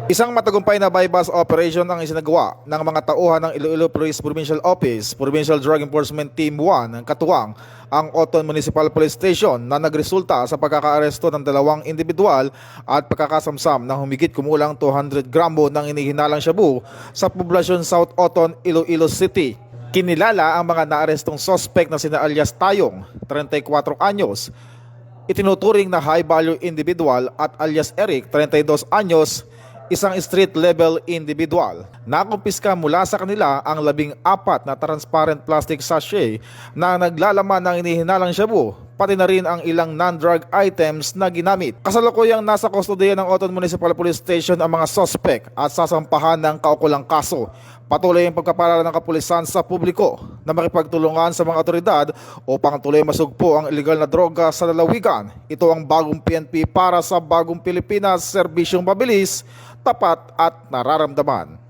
Isang matagumpay na bypass operation ang isinagawa ng mga tauhan ng Iloilo Police Provincial Office, Provincial Drug Enforcement Team 1 ng katuwang ang Oton Municipal Police Station na nagresulta sa pagkakaaresto ng dalawang individual at pagkakasamsam ng humigit kumulang 200 gramo ng inihinalang shabu sa poblasyon South Oton, Iloilo City. Kinilala ang mga naarestong suspect na sina alias Tayong, 34 anyos, itinuturing na high-value individual at alias Eric, 32 anyos, isang street-level individual. Nakumpiska mula sa kanila ang 14 na transparent plastic sachet na naglalaman ng inihinalang shabu, pati na rin ang ilang non-drug items na ginamit. Kasalukuyang nasa kustodiya ng Oton Municipal Police Station ang mga suspect at sasampahan ng kaukulang kaso. Patuloy ang pagkaparala ng kapulisan sa publiko na makipagtulungan sa mga otoridad upang tuloy masugpo ang illegal na droga sa lalawigan. Ito ang bagong PNP para sa bagong Pilipinas, serbisyong mabilis, tapat at nararamdaman.